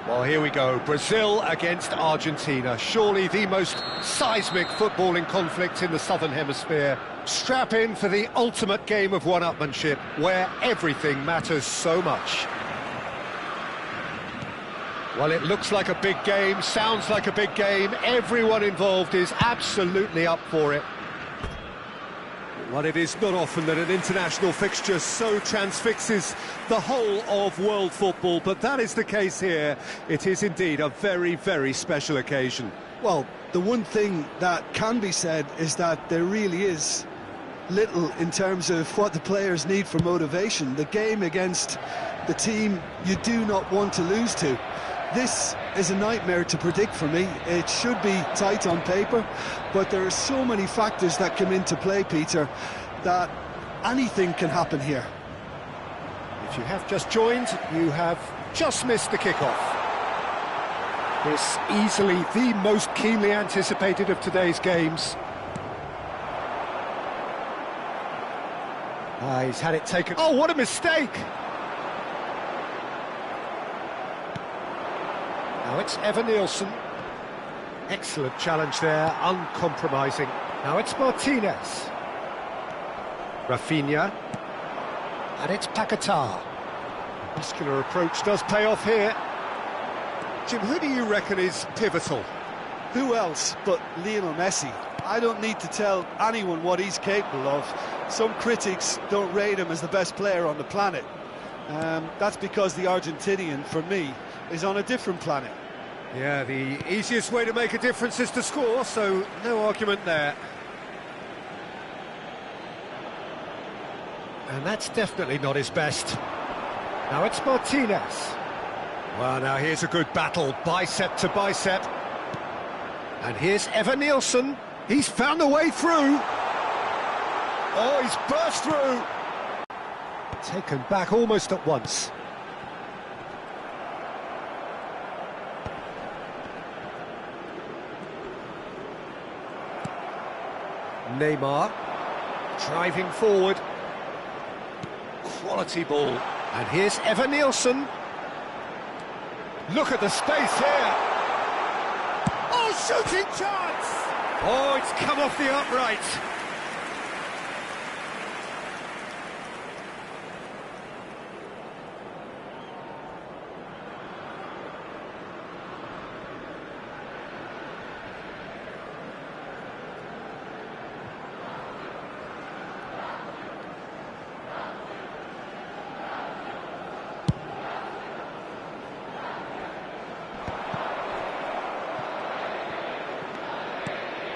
Well, here we go. Brazil against Argentina. Surely the most seismic footballing conflict in the Southern Hemisphere. Strap in for the ultimate game of one-upmanship, where everything matters so much. Well, it looks like a big game, sounds like a big game. Everyone involved is absolutely up for it. Well, it is not often that an international fixture so transfixes the whole of world football, but that is the case here. It is indeed a very, very special occasion. Well, the one thing that can be said is that there really is little in terms of what the players need for motivation. The game against the team you do not want to lose to. This is a nightmare to predict for me. It should be tight on paper, but there are so many factors that come into play, Peter, that anything can happen here. If you have just joined, you have just missed the kickoff. This easily the most keenly anticipated of today's games. He's had it taken. Oh, what a mistake! Now it's Nielsen. Excellent challenge there, uncompromising. Now it's Martinez. Rafinha. And it's Paquetá. Muscular approach does pay off here. Jim, who do you reckon is pivotal? Who else but Lionel Messi? I don't need to tell anyone what he's capable of. Some critics don't rate him as the best player on the planet. That's because the Argentinian, for me, is on a different planet. Yeah, the easiest way to make a difference is to score, so no argument there. And that's definitely not his best. Now it's Martinez. Well, now here's a good battle, bicep to bicep. And here's Nielsen. He's found a way through. Oh, he's burst through. Taken back almost at once. Neymar, driving forward. Quality ball. And here's Nielsen. Look at the space here. Oh, shooting chance! Oh, it's come off the upright.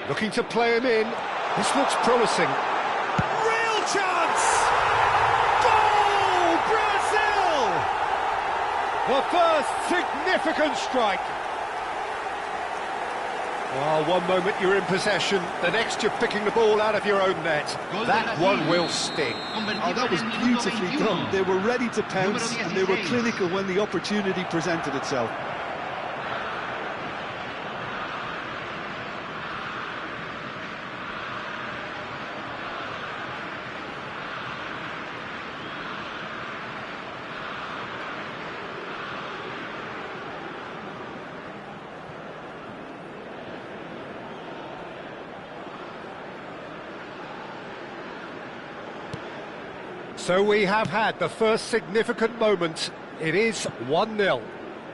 Looking to play him in. This looks promising. Real chance! Goal! Brazil! The first significant strike. Oh, one moment you're in possession, the next you're picking the ball out of your own net. That one will sting. Oh, that was beautifully done. They were ready to pounce and they were clinical when the opportunity presented itself. So we have had the first significant moment. It is 1-0.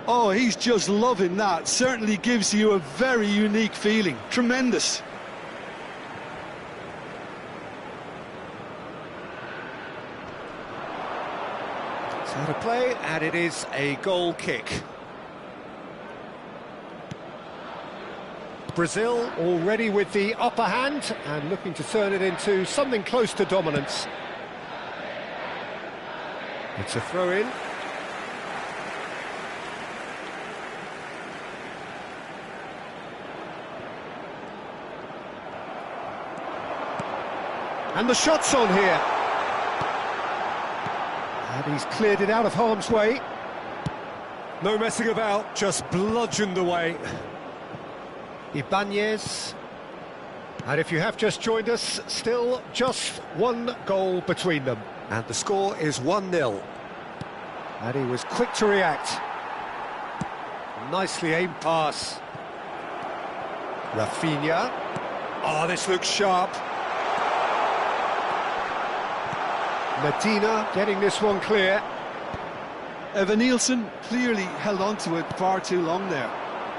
Oh, he's just loving that. Certainly gives you a very unique feeling. Tremendous. It's out of play, and it is a goal kick. Brazil already with the upper hand and looking to turn it into something close to dominance. It's a throw-in. And the shot's on here. And he's cleared it out of harm's way. No messing about, just bludgeoned away. Ibanez. And if you have just joined us, still just one goal between them. And the score is 1-0. And he was quick to react. Nicely aimed pass. Rafinha. Oh, this looks sharp. Medina getting this one clear. Evan Nielsen clearly held on to it far too long there.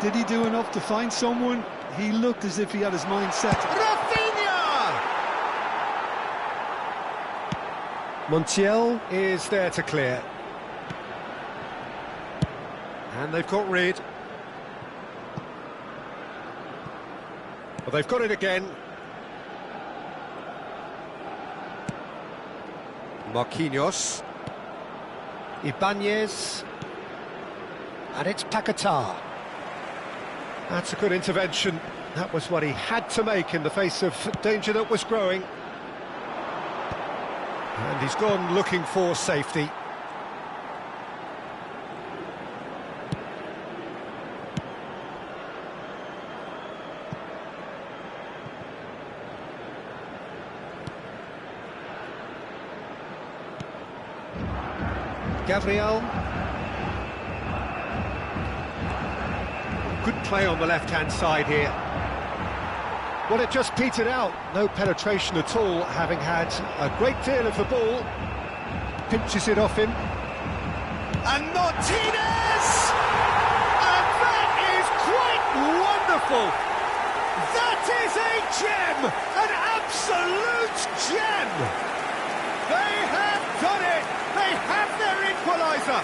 Did he do enough to find someone? He looked as if he had his mind set. Rafinha! Montiel is there to clear. And they've got rid. Well, they've got it again. Marquinhos. Ibanez. And it's Paquetá. That's a good intervention. That was what he had to make in the face of danger that was growing. And he's gone looking for safety. Gabriel. Good play on the left-hand side here. Well, it just petered out. No penetration at all, having had a great deal of the ball. Pinches it off him. And Martinez! And that is quite wonderful! That is a gem! An absolute gem! They have done it! They have their equaliser!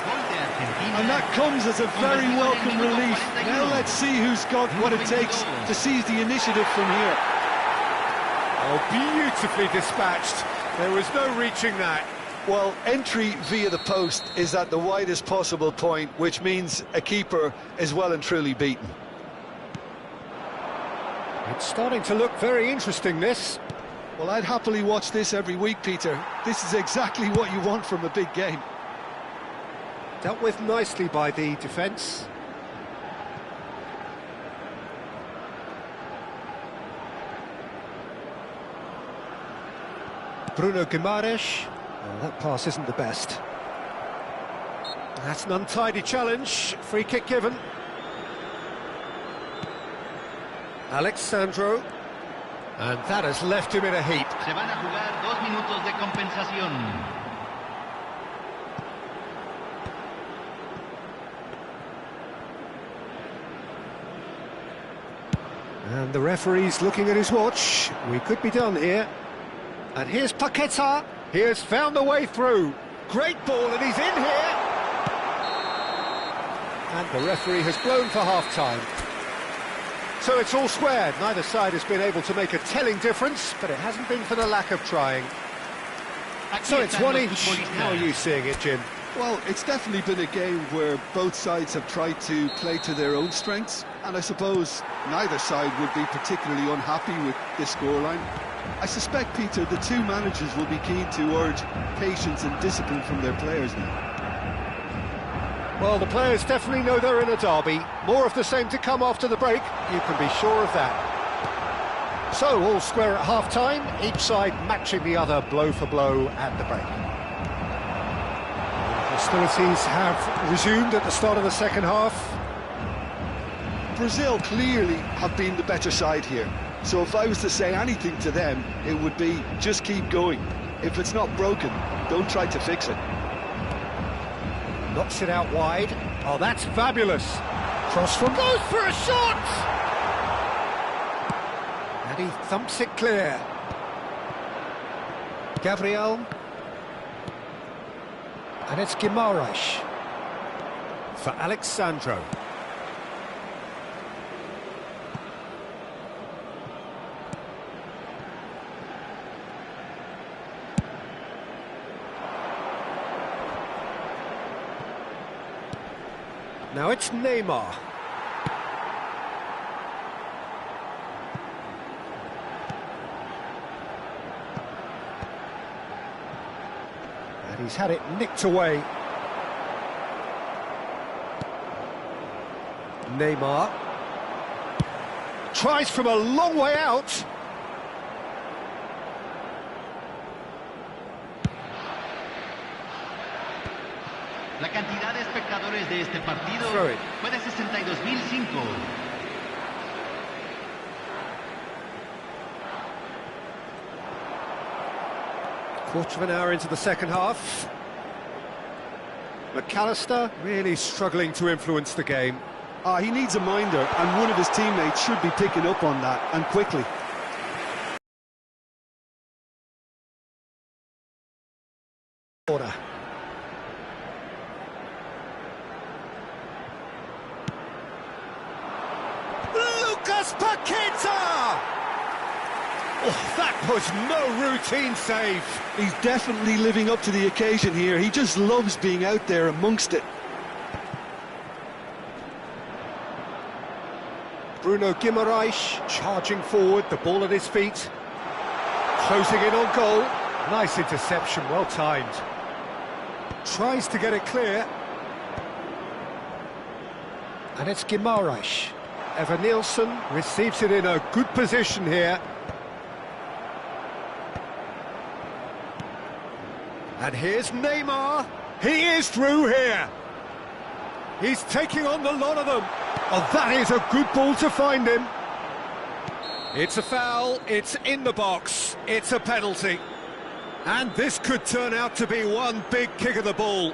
And that comes as a very welcome relief. Now let's see who's got what it takes to seize the initiative from here. Oh, beautifully dispatched. There was no reaching that. Well, entry via the post is at the widest possible point, which means a keeper is well and truly beaten. It's starting to look very interesting, this. Well, I'd happily watch this every week, Peter. This is exactly what you want from a big game. Dealt with nicely by the defence. Bruno Guimaraes. Oh, that pass isn't the best. That's an untidy challenge. Free kick given. Alexandro. And that has left him in a heap. Se van a jugar 2 minutos de compensación. And the referee's looking at his watch. We could be done here. And here's Paquetá. He has found a way through. Great ball, and he's in here. And the referee has blown for half-time. So it's all squared. Neither side has been able to make a telling difference, but it hasn't been for the lack of trying. So it's one each. How are you seeing it, Jim? Well, it's definitely been a game where both sides have tried to play to their own strengths, and I suppose neither side would be particularly unhappy with this scoreline. I suspect, Peter, the two managers will be keen to urge patience and discipline from their players now. Well, the players definitely know they're in a derby. More of the same to come after the break, you can be sure of that. So, all square at half-time, each side matching the other blow for blow at the break. Hostilities have resumed at the start of the second half. Brazil clearly have been the better side here. So if I was to say anything to them, it would be just keep going. If it's not broken, don't try to fix it. Knocks it out wide. Oh, that's fabulous. Cross from goes for a shot! And he thumps it clear. Gabriel. And it's Guimaraes. For Alexandro. Now it's Neymar. And he's had it nicked away. Neymar. Tries from a long way out. La cantidad de espectadores de este partido fue de 62.005. Quarter of an hour into the second half. McAllister really struggling to influence the game. He needs a minder, and one of his teammates should be picking up on that, and quickly. Order. Lucas Paqueta! Oh, that was no routine save. He's definitely living up to the occasion here. He just loves being out there amongst it. Bruno Guimaraes charging forward, the ball at his feet. Closing in on goal. Nice interception, well timed. Tries to get it clear. And it's Guimaraes. Evan Nielsen receives it in a good position here. And here's Neymar. He is through here. He's taking on the lot of them. Oh, that is a good ball to find him. It's a foul, it's in the box, it's a penalty. And this could turn out to be one big kick of the ball.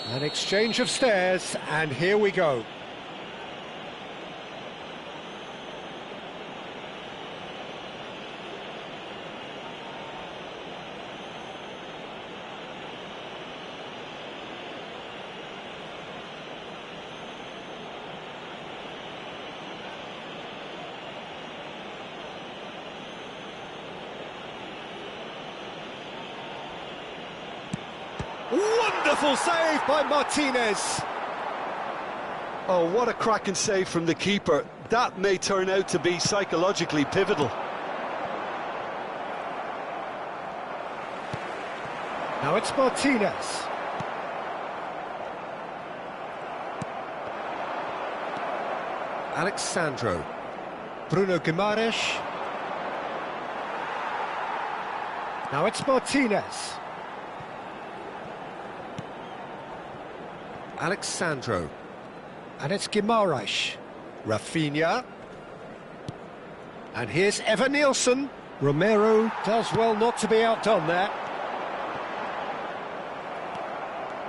An exchange of stares, and here we go. Wonderful save by Martinez. Oh, what a cracking save from the keeper. That may turn out to be psychologically pivotal. Now it's Martinez. Alexandro. Bruno Guimaraes. Now it's Martinez. Alexandro. And it's Guimaraes. Rafinha. And here's Evan Nielsen. Romero does well not to be outdone there.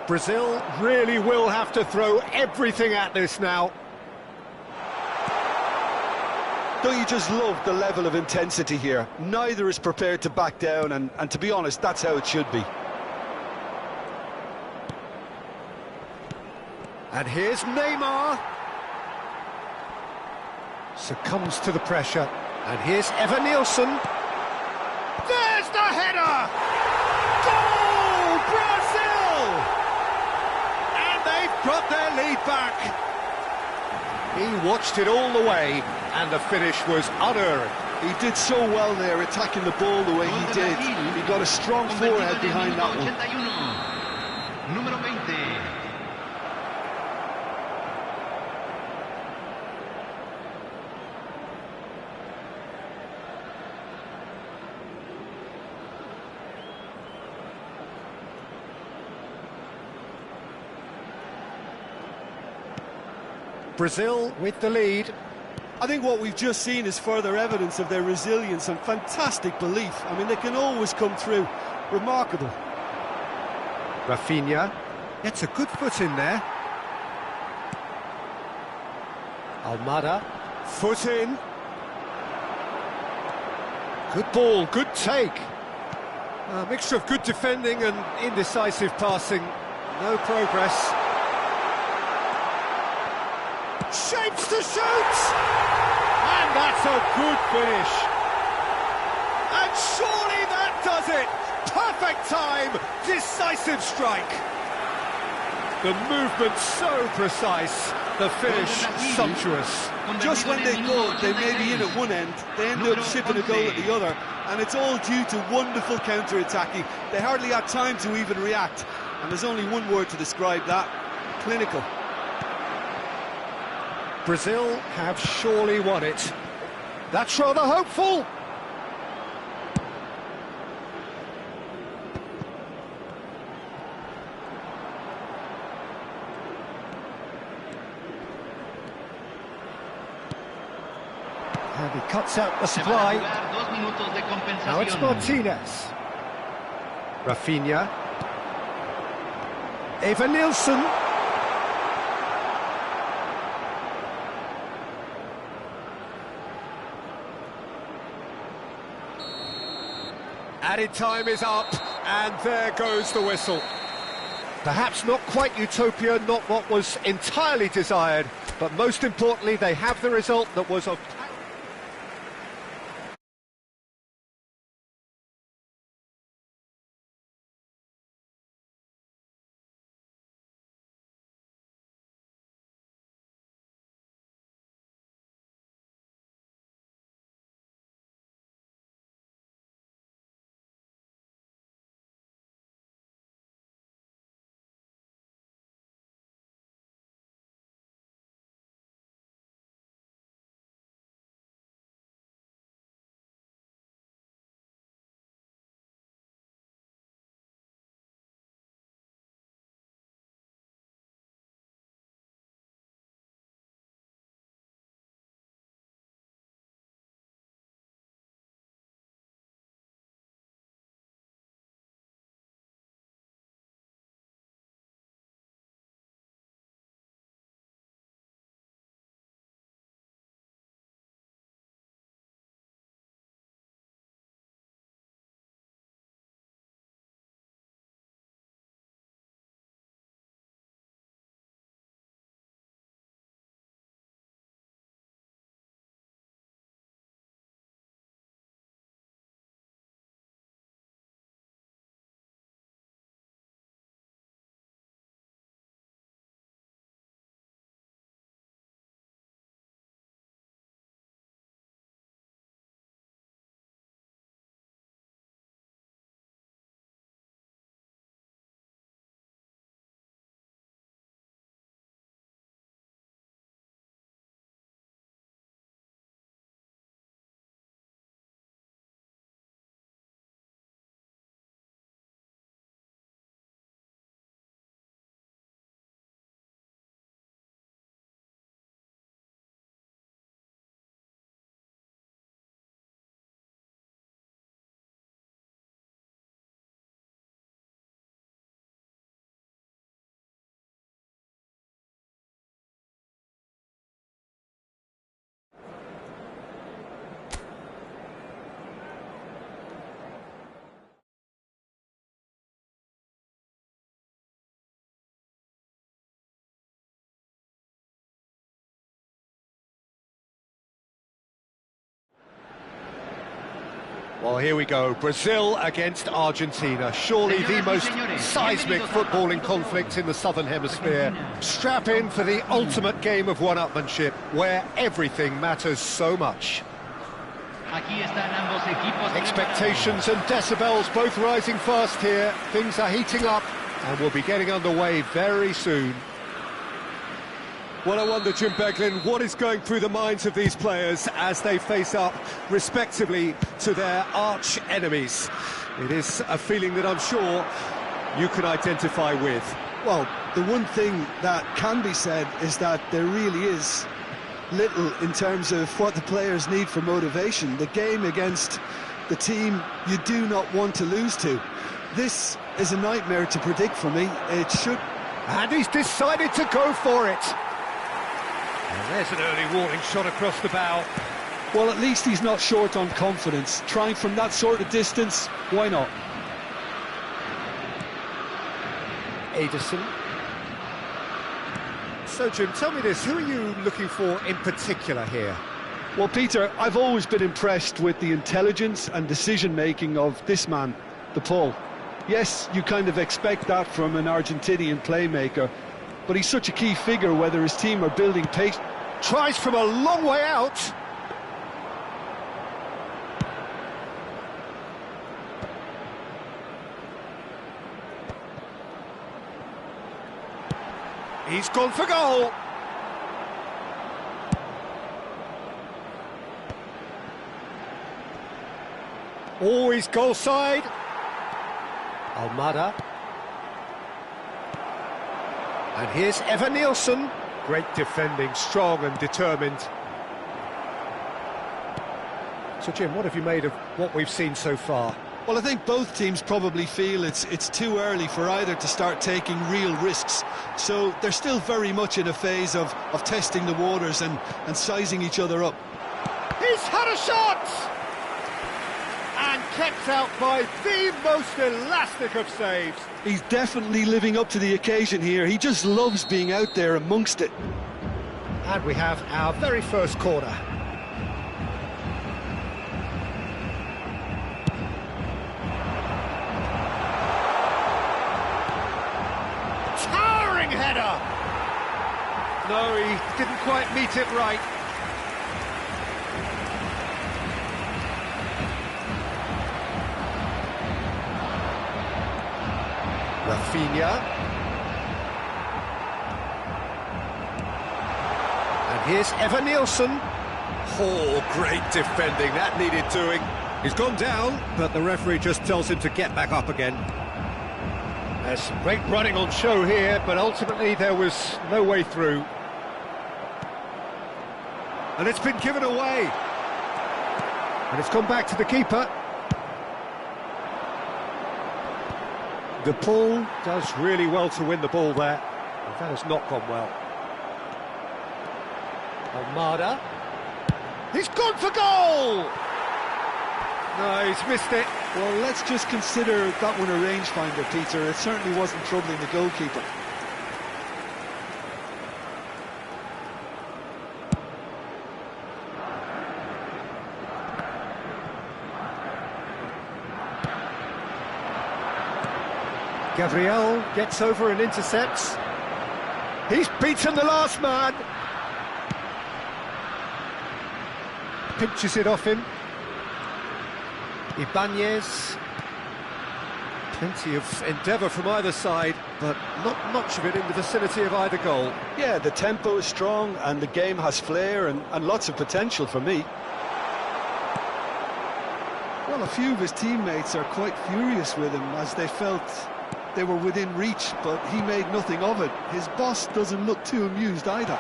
Brazil really will have to throw everything at this now. Don't you just love the level of intensity here? Neither is prepared to back down, and to be honest, that's how it should be. And here's Neymar. Succumbs to the pressure. And here's Evan Nielsen. There's the header! Goal, Brazil! And they've got their lead back. He watched it all the way, and the finish was unerring. He did so well there, attacking the ball the way he did. He got a strong forehead behind that one. Número 20. Brazil with the lead. I think what we've just seen is further evidence of their resilience and fantastic belief. I mean, they can always come through. Remarkable. Rafinha gets a good foot in there. Almada, foot in. Good ball, good take. A mixture of good defending and indecisive passing. No progress. Shapes to shoot! And that's a good finish. And surely that does it! Perfect time, decisive strike. The movement so precise, the finish sumptuous. Just when they thought they may be in at one end, they end up shipping a goal at the other, and it's all due to wonderful counter-attacking. They hardly had time to even react, and there's only one word to describe that: clinical. Brazil have surely won it. That's rather hopeful. And he cuts out the supply. Now it's Martinez. Rafinha. Eva Nilsson. Added time is up, and there goes the whistle. Perhaps not quite utopia, not what was entirely desired, but most importantly, they have the result that was of... Well, here we go. Brazil against Argentina. Surely the most seismic footballing conflict in the Southern Hemisphere. Strap in for the ultimate game of one-upmanship, where everything matters so much. Expectations and decibels both rising fast here. Things are heating up, and we'll be getting underway very soon. Well, I wonder, Jim Beglin, what is going through the minds of these players as they face up, respectively, to their arch-enemies? It is a feeling that I'm sure you can identify with. Well, the one thing that can be said is that there really is little in terms of what the players need for motivation. The game against the team you do not want to lose to. This is a nightmare to predict for me. It should... And he's decided to go for it. And there's an early warning shot across the bow. Well, at least he's not short on confidence. Trying from that sort of distance, why not? Ederson. So, Jim, tell me this, who are you looking for in particular here? Well, Peter, I've always been impressed with the intelligence and decision-making of this man, De Paul. Yes, you kind of expect that from an Argentinian playmaker, but he's such a key figure whether his team are building pace. Tries from a long way out. He's gone for goal. Always goal side. Almada. And here's Evan Nielsen. Great defending, strong and determined. So, Jim, what have you made of what we've seen so far? Well, I think both teams probably feel it's too early for either to start taking real risks. So they're still very much in a phase of testing the waters and sizing each other up. He's had a shot! And kept out by the most elastic of saves. He's definitely living up to the occasion here. He just loves being out there amongst it. And we have our very first corner. Towering header! No, he didn't quite meet it right. Rafinha. And here's Evan Nielsen. Oh, great defending, that needed doing. He's gone down, but the referee just tells him to get back up again. There's some great running on show here, but ultimately there was no way through. And it's been given away. And it's gone back to the keeper. De Paul does really well to win the ball there. But that has not gone well. Almada. He's gone for goal! No, he's missed it. Well, let's just consider that one a rangefinder, Peter. It certainly wasn't troubling the goalkeeper. Gabriel gets over and intercepts. He's beaten the last man. Pinches it off him. Ibanez. Plenty of endeavour from either side, but not much of it in the vicinity of either goal. Yeah, the tempo is strong and the game has flair and lots of potential for me. Well, a few of his teammates are quite furious with him as they felt they were within reach, but he made nothing of it. His boss doesn't look too amused either.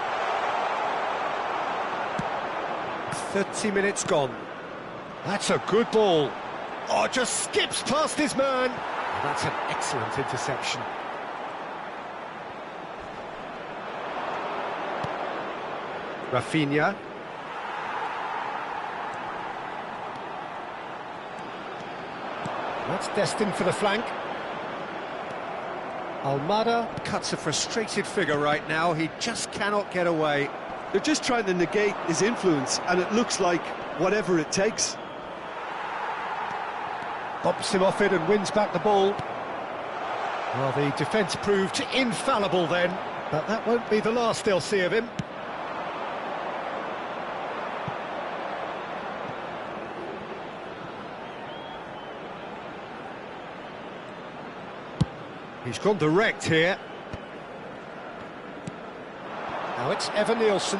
30 minutes gone. That's a good ball. Oh, just skips past his man. And that's an excellent interception. Rafinha. That's destined for the flank. Almada cuts a frustrated figure right now. He just cannot get away. They're just trying to negate his influence, and it looks like whatever it takes. Bumps him off it and wins back the ball. Well, the defence proved infallible then, but that won't be the last they'll see of him. He's gone direct here. Now it's Evan Nielsen.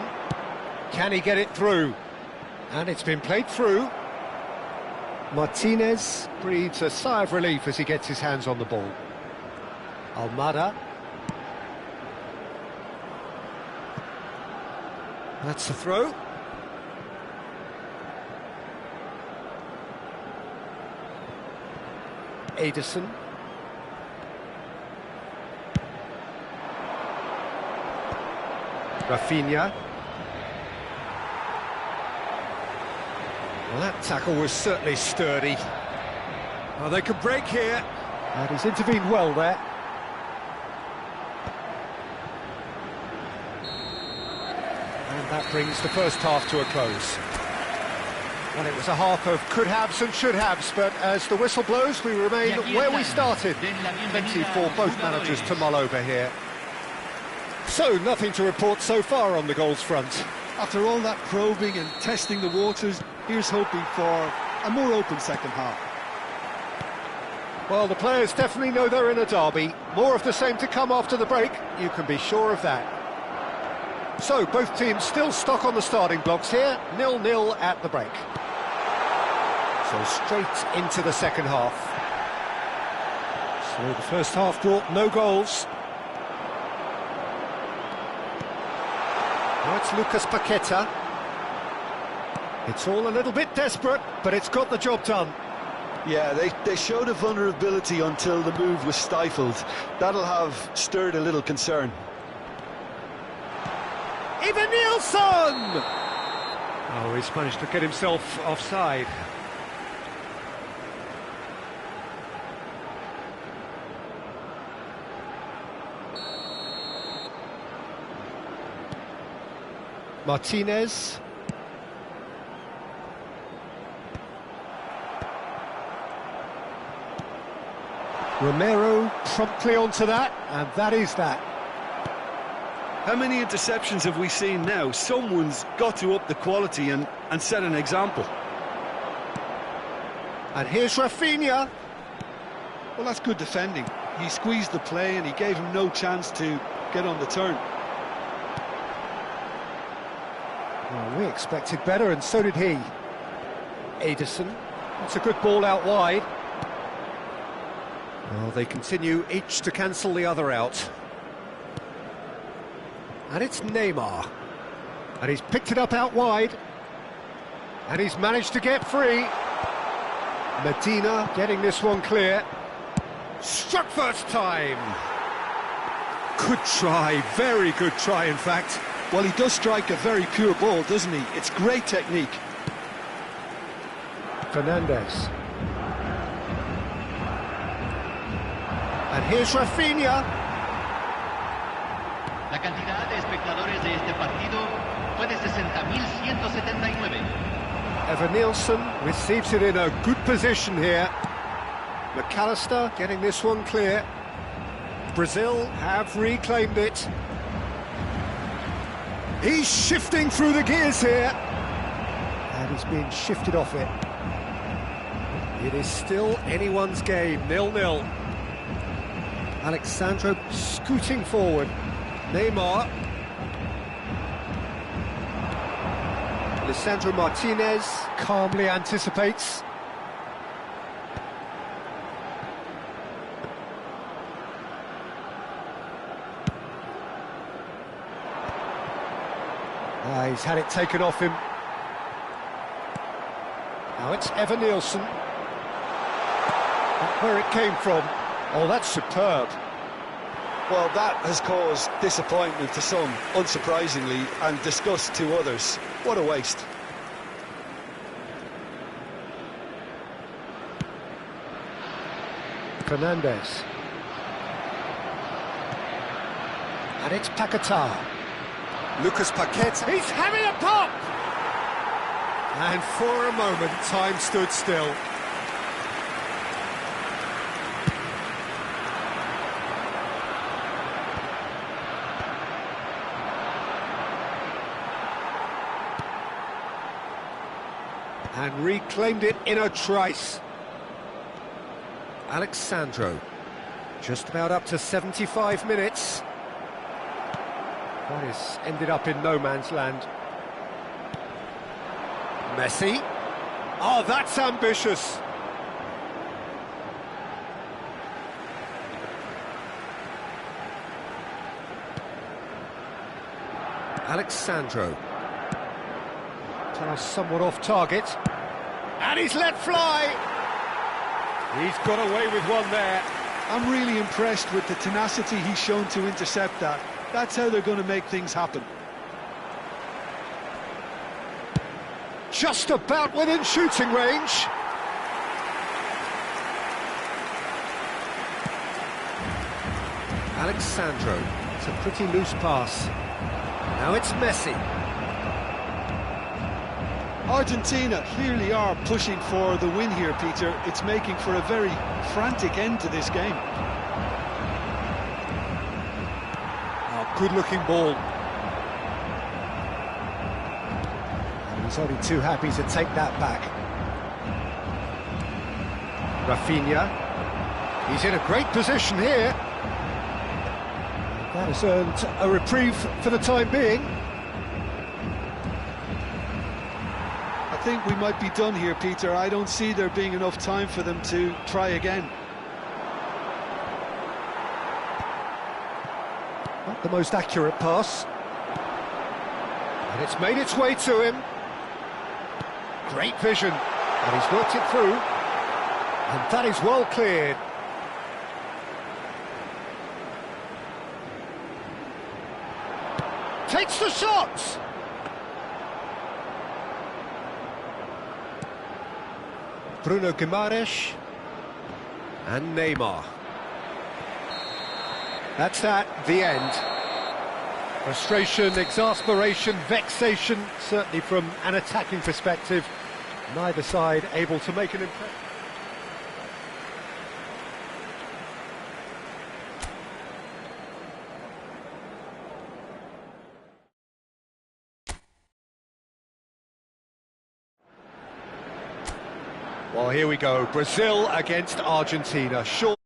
Can he get it through? And it's been played through. Martinez breathes a sigh of relief as he gets his hands on the ball. Almada. That's the throw. Ederson. Rafinha. Well, that tackle was certainly sturdy. Well, they could break here. And he's intervened well there. And that brings the first half to a close. Well, it was a half of could-haves and should-haves, but as the whistle blows, we remain where we started. Plenty for both managers to mull over here. So, nothing to report so far on the goals front. After all that probing and testing the waters, here's hoping for a more open second half. Well, the players definitely know they're in a derby. More of the same to come after the break, you can be sure of that. So, both teams still stuck on the starting blocks here, 0-0 at the break. So, straight into the second half. So, the first half brought no goals. Now it's Lucas Paqueta. It's all a little bit desperate, but it's got the job done. Yeah, they showed a vulnerability until the move was stifled. That'll have stirred a little concern. Nielsen! Oh, he's managed to get himself offside. Martinez. Romero promptly onto that, and that is that. How many interceptions have we seen now? Someone's got to up the quality and set an example. And here's Rafinha. Well, that's good defending. He squeezed the play and he gave him no chance to get on the turn. Well, we expected better, and so did he. Ederson. That's a good ball out wide. Well, they continue each to cancel the other out. And it's Neymar. And he's picked it up out wide. And he's managed to get free. Medina getting this one clear. Struck first time. Good try, very good try in fact. Well, he does strike a very pure ball, doesn't he? It's great technique. Fernandes. And here's Rafinha. La cantidad de espectadores de este partido fue de 60.179. Nielsen receives it in a good position here. McAllister getting this one clear. Brazil have reclaimed it. He's shifting through the gears here. And he's being shifted off it. It is still anyone's game, 0-0. Alexandro scooting forward. Neymar. Lisandro Martinez calmly anticipates. He's had it taken off him. Now it's Nielsen. Not where it came from. Oh, that's superb. Well, that has caused disappointment to some, unsurprisingly, and disgust to others. What a waste. Fernandes. And it's Paqueta. Lucas Paqueta. He's having a pop! And for a moment, time stood still. And reclaimed it in a trice. Alexandro, just about up to 75 minutes. That has ended up in no man's land. Messi. Oh, that's ambitious. Alexandro. Pass somewhat off target. And he's let fly! He's got away with one there. I'm really impressed with the tenacity he's shown to intercept that. That's how they're going to make things happen. Just about within shooting range. Alexandro. It's a pretty loose pass. Now it's Messi. Argentina clearly are pushing for the win here, Peter. It's making for a very frantic end to this game. Oh, good-looking ball. And he's only too happy to take that back. Rafinha. He's in a great position here. That has earned a reprieve for the time being. I think we might be done here, Peter. I don't see there being enough time for them to try again. Not the most accurate pass. And it's made its way to him. Great vision. And he's worked it through. And that is well cleared. Takes the shot! Bruno Guimaraes and Neymar. That's that, the end. Frustration, exasperation, vexation, certainly from an attacking perspective. Neither side able to make an impression. Well, here we go. Brazil against Argentina. Short.